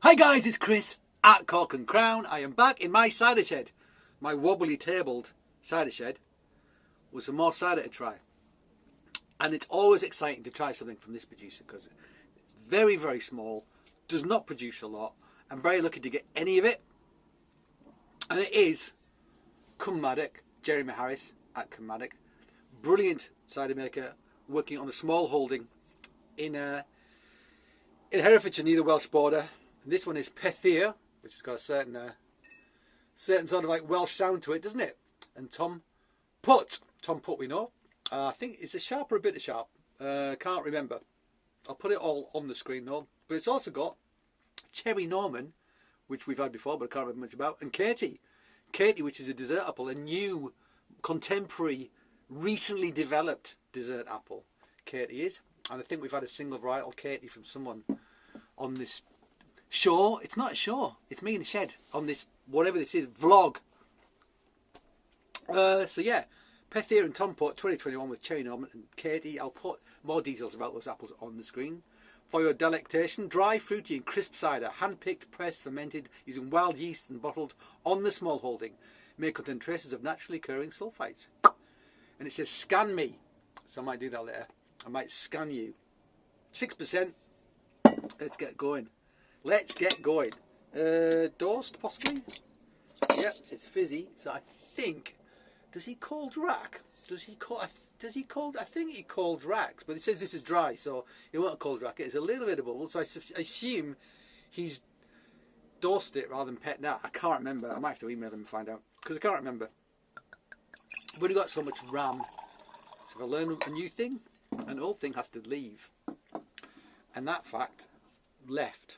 Hi guys, it's Chris at Cork and Crown. I am back in my cider shed, my wobbly tabled cider shed, with some more cider to try. And it's always exciting to try something from this producer because it's very, very small, does not produce a lot. I'm very lucky to get any of it. And it is Maddoc, Jeremy Harris at Maddoc. Brilliant cider maker, working on a small holding in Herefordshire near the Welsh border. And this one is Pethyr, which has got a certain sort of like Welsh sound to it, doesn't it? And Putt we know. I think it's a sharp or a bit of sharp. Can't remember. I'll put it all on the screen though. But it's also got Cherry Norman, which we've had before, but I can't remember much about, and Katie, which is a dessert apple, a new, contemporary, recently developed dessert apple. Katie is, and I think we've had a single varietal Katie from someone on this show. It's not a show. It's me in the shed on this, whatever this is, vlog. So yeah, Pethyr and Putt 2021 with Cherry Norman and Katie. I'll put more details about those apples on the screen. For your delectation, dry, fruity and crisp cider, hand-picked, pressed, fermented, using wild yeast and bottled on the small holding. May contain traces of naturally occurring sulfites. And it says, scan me. So I might do that later. I might scan you. 6%. Let's get going. Let's get going. Dosed, possibly? Yep, it's fizzy. So I think, does he called rack? I think he called racks, but it says this is dry, so it won't called rack. It's a little bit of bubble, so I assume he's dosed it rather than pet that. I can't remember. I might have to email him and find out, because I can't remember. But he got so much RAM. So if I learn a new thing, an old thing has to leave. And that fact left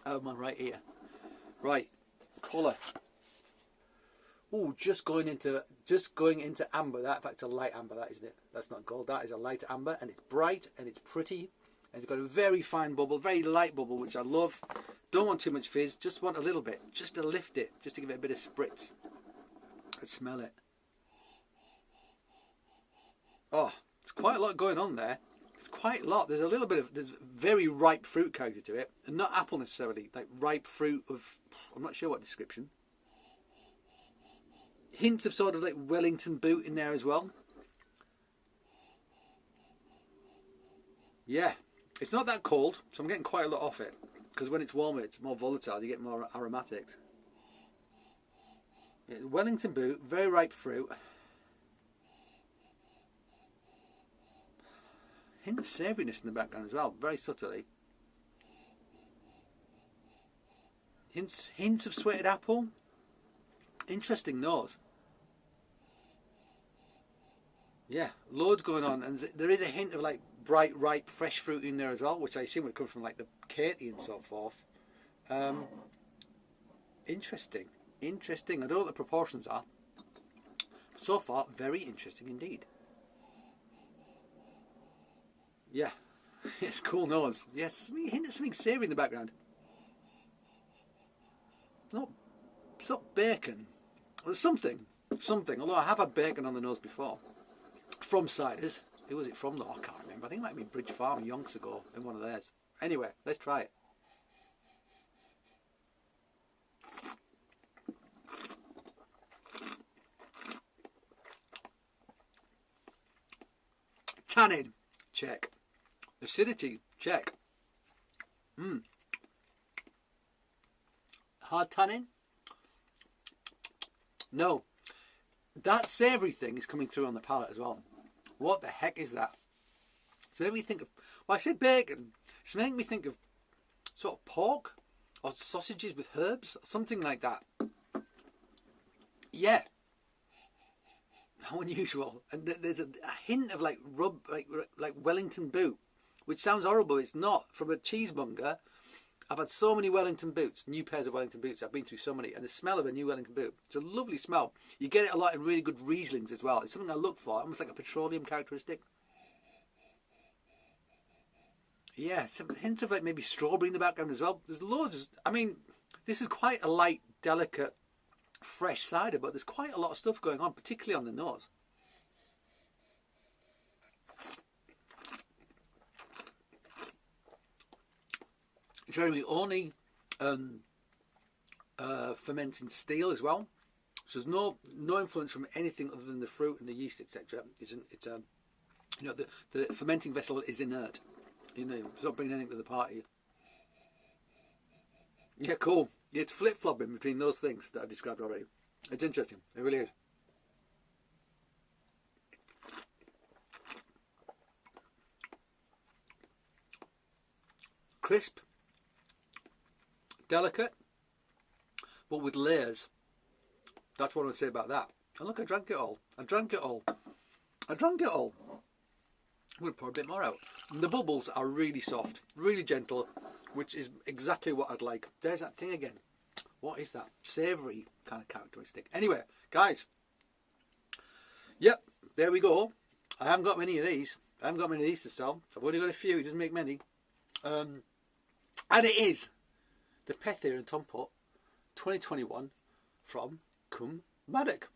out of my right ear. Right, colour. Oh, just going into amber. That, in fact, it's a light amber, that, isn't it? That's not gold. That is a light amber, and it's bright and it's pretty. And it's got a very fine bubble, very light bubble, which I love. Don't want too much fizz. Just want a little bit, just to lift it, just to give it a bit of spritz. Let's smell it. Oh, there's quite a lot going on there. There's quite a lot. There's a little bit of, there's very ripe fruit character to it, and not apple necessarily. Like ripe fruit of, I'm not sure what description. Hints of sort of like Wellington boot in there as well. Yeah, it's not that cold, so I'm getting quite a lot off it. Because when it's warmer, it's more volatile. You get more aromatics. Yeah, Wellington boot, very ripe fruit. Hint of savouriness in the background as well, very subtly. Hints of sweated apple. Interesting nose. Yeah, loads going on, and there is a hint of like bright, ripe, fresh fruit in there as well, which I assume would come from like the Katie and so forth. Interesting. I don't know what the proportions are. So far, very interesting indeed. Yeah, it's cool nose. Yes, I mean, hint of something savoury in the background. It's not bacon. There's something. Although I have had bacon on the nose before. From ciders. Who was it from though? I can't remember. I think it might have been Bridge Farm yonks ago in one of theirs. Anyway, let's try it. Tannin, check. Acidity, check. Hard tannin? No. That savoury thing is coming through on the palate as well. What the heck is that? So let me think of, well, I said bacon. It's making me think of sort of pork or sausages with herbs, something like that. Yeah. How unusual. And there's a hint of like like Wellington boot, which sounds horrible. It's not. From a cheesemonger, I've had so many Wellington boots, new pairs of Wellington boots. I've been through so many, and the smell of a new Wellington boot. It's a lovely smell. You get it a lot in really good Rieslings as well. It's something I look for, almost like a petroleum characteristic. Yeah, some hints of like maybe strawberry in the background as well. There's loads. I mean, this is quite a light, delicate, fresh cider, but there's quite a lot of stuff going on, particularly on the nose. Jeremy only ferments in steel as well, so there's no influence from anything other than the fruit and the yeast, etc. It's you know, the fermenting vessel is inert. You know, it's not bringing anything to the party. Yeah, cool. It's flip-flopping between those things that I described already. It's interesting. It really is. Crisp, delicate, but with layers. That's what I'd say about that. And look, I drank it all. I drank it all. I drank it all. I'm going to pour a bit more out. And the bubbles are really soft, really gentle, which is exactly what I'd like. There's that thing again. What is that? Savoury kind of characteristic. Anyway, guys. Yep, there we go. I haven't got many of these. I haven't got many of these to sell. I've only got a few. It doesn't make many. And it is the Pethyr and Tom Putt 2021 from Maddoc.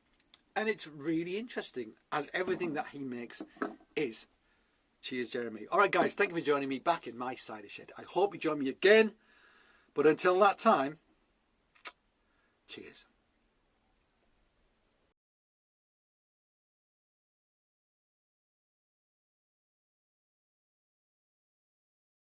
And it's really interesting, as everything that he makes is. Cheers, Jeremy. All right, guys, thank you for joining me back in my cider shed. I hope you join me again. But until that time, cheers.